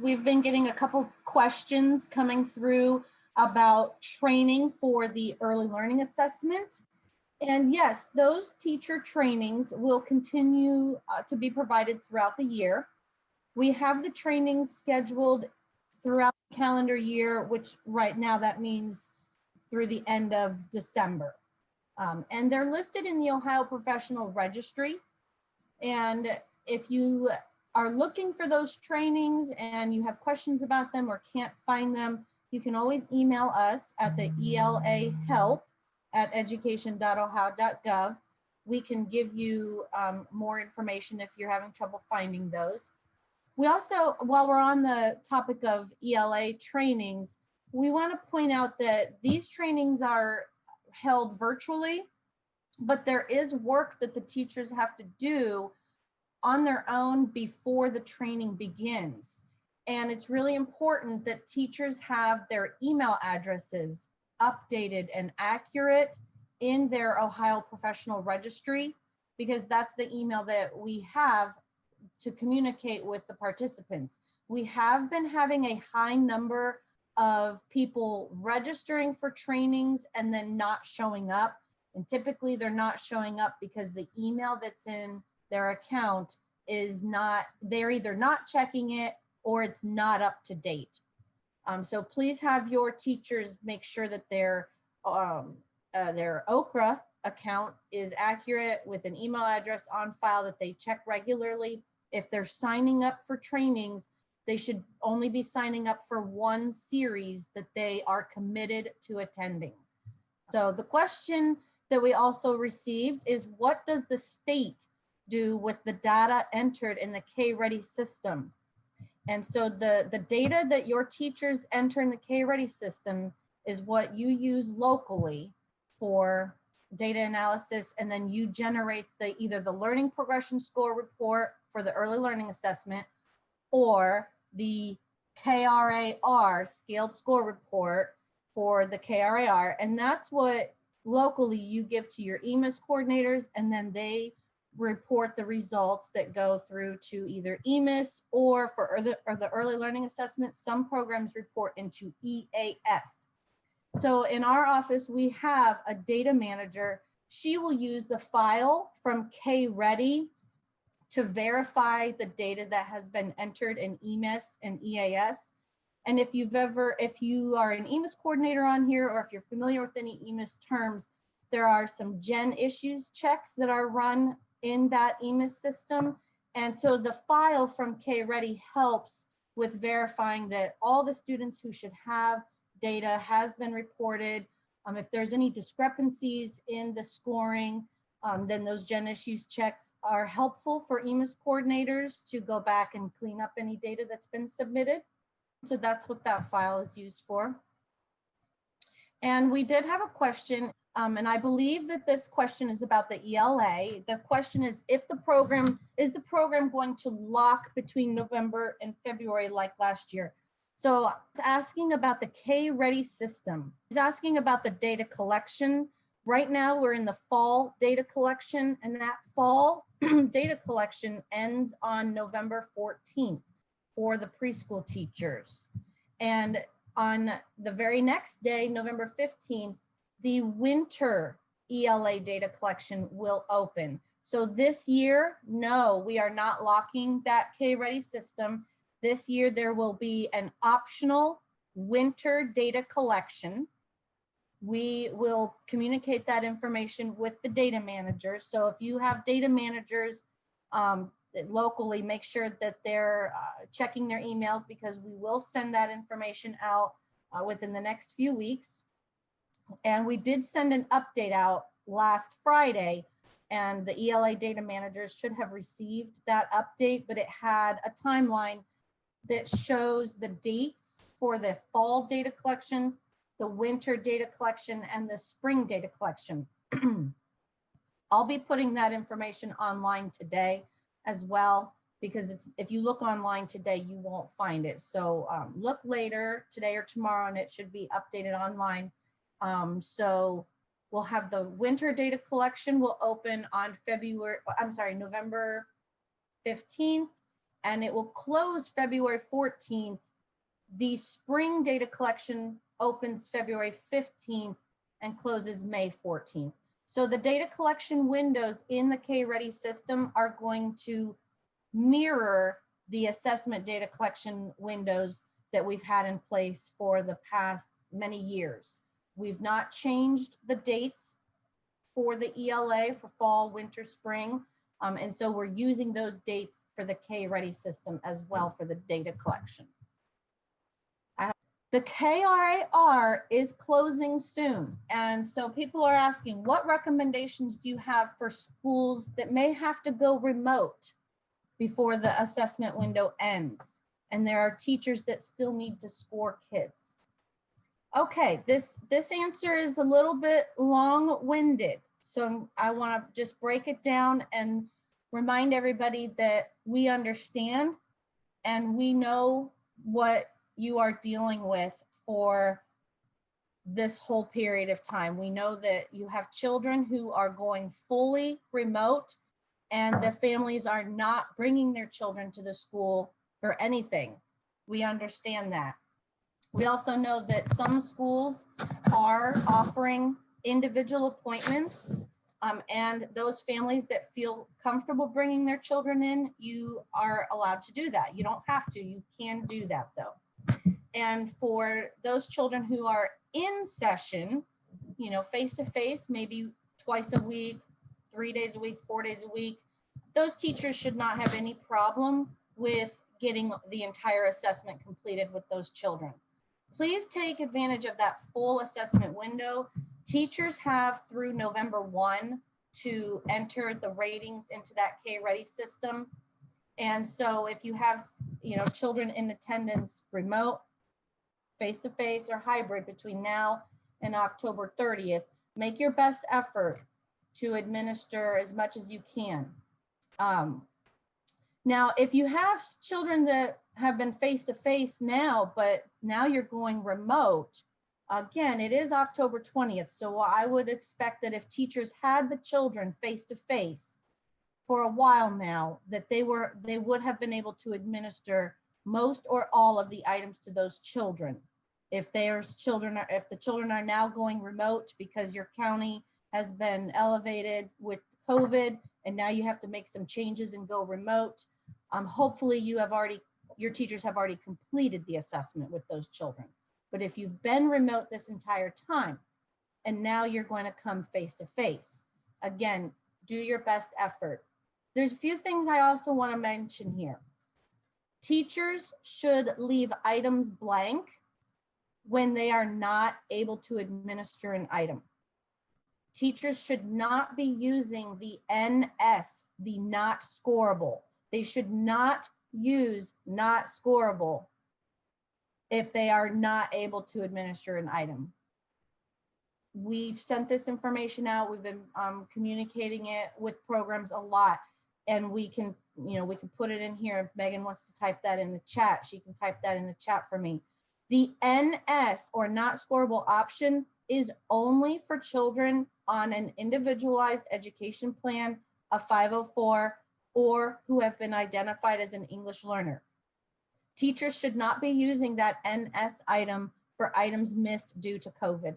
we've been getting a couple questions coming through about training for the early learning assessment. And yes, those teacher trainings will continue to be provided throughout the year. We have the trainings scheduled throughout the calendar year, which right now that means through the end of December. And they're listed in the Ohio Professional Registry. And if you are looking for those trainings and you have questions about them or can't find them, you can always email us at the ELA help@education.ohio.gov. We can give you more information if you're having trouble finding those. We also, while we're on the topic of ELA trainings, we want to point out that these trainings are held virtually, but there is work that the teachers have to do on their own before the training begins. And it's really important that teachers have their email addresses updated and accurate in their Ohio Professional Registry, because that's the email that we have to communicate with the participants. We have been having a high number of people registering for trainings and then not showing up. And typically they're not showing up because the email that's in their account is not, they're either not checking it or it's not up to date. So please have your teachers make sure that their OKRA account is accurate with an email address on file that they check regularly. If they're signing up for trainings, they should only be signing up for one series that they are committed to attending. So the question that we also received is, what does the state do with the data entered in the KReady system? And so the data that your teachers enter in the KReady system is what you use locally for data analysis, and then you generate either the learning progression score report for the early learning assessment or the KRA-R scaled score report for the KRA-R. And that's what locally you give to your EMIS coordinators, and then they report the results that go through to either EMIS or for the early learning assessment. Some programs report into EAS. So in our office, we have a data manager. She will use the file from KReady to verify the data that has been entered in EMIS and EAS. And if you are an EMIS coordinator on here, or if you're familiar with any EMIS terms, there are some gen issues checks that are run in that EMIS system. And so the file from KReady helps with verifying that all the students who should have data has been reported. If there's any discrepancies in the scoring, then those gen issues checks are helpful for EMIS coordinators to go back and clean up any data that's been submitted. So that's what that file is used for. And we did have a question, and I believe that this question is about the ELA. The question is, is the program going to lock between November and February like last year? So it's asking about the KReady system. It's asking about the data collection. Right now we're in the fall data collection, and that fall data collection ends on November 14th for the preschool teachers. And on the very next day, November 15th, the winter ELA data collection will open. So this year, no, we are not locking that KReady system. This year, there will be an optional winter data collection. We will communicate that information with the data managers. So if you have data managers locally, make sure that they're checking their emails, because we will send that information out within the next few weeks. And we did send an update out last Friday, and the ELA data managers should have received that update, but it had a timeline that shows the dates for the fall data collection, the winter data collection, and the spring data collection. I'll be putting that information online today as well, because if you look online today, you won't find it. So look later today or tomorrow, and it should be updated online. So we'll have the winter data collection will open on November 15th. and it will close February 14th. The spring data collection opens February 15th and closes May 14th. So the data collection windows in the KReady system are going to mirror the assessment data collection windows that we've had in place for the past many years. We've not changed the dates for the ELA for fall, winter, spring. And so we're using those dates for the KReady system as well for the data collection. The KRA-R is closing soon. And so people are asking, what recommendations do you have for schools that may have to go remote before the assessment window ends? And there are teachers that still need to score kids. Okay, this answer is a little bit long-winded. So I want to just break it down and remind everybody that we understand and we know what you are dealing with for this whole period of time. We know that you have children who are going fully remote and the families are not bringing their children to the school for anything. We understand that. We also know that some schools are offering individual appointments, and those families that feel comfortable bringing their children in, you are allowed to do that. You don't have to, you can do that though. And for those children who are in session, you know, face-to-face, maybe twice a week, 3 days a week, 4 days a week, those teachers should not have any problem with getting the entire assessment completed with those children. Please take advantage of that full assessment window. Teachers have through November 1 to enter the ratings into that KReady system. And so if you have, you know, children in attendance remote, face-to-face or hybrid between now and October 30th, make your best effort to administer as much as you can. Now, if you have children that have been face-to-face now, but now you're going remote, again, it is October 20th. So I would expect that if teachers had the children face-to-face for a while now, that they would have been able to administer most or all of the items to those children. If the children are now going remote because your county has been elevated with COVID and now you have to make some changes and go remote, hopefully your teachers have already completed the assessment with those children. But if you've been remote this entire time and now you're going to come face-to-face, again, do your best effort. There's a few things I also want to mention here. Teachers should leave items blank when they are not able to administer an item. Teachers should not be using the NS, the not scorable. They should not use not scorable if they are not able to administer an item. We've sent this information out. We've been communicating it with programs a lot, and we can put it in here. If Megan wants to type that in the chat, she can type that in the chat for me. The NS or not scorable option is only for children on an individualized education plan, a 504, or who have been identified as an English learner. Teachers should not be using that NS item for items missed due to COVID.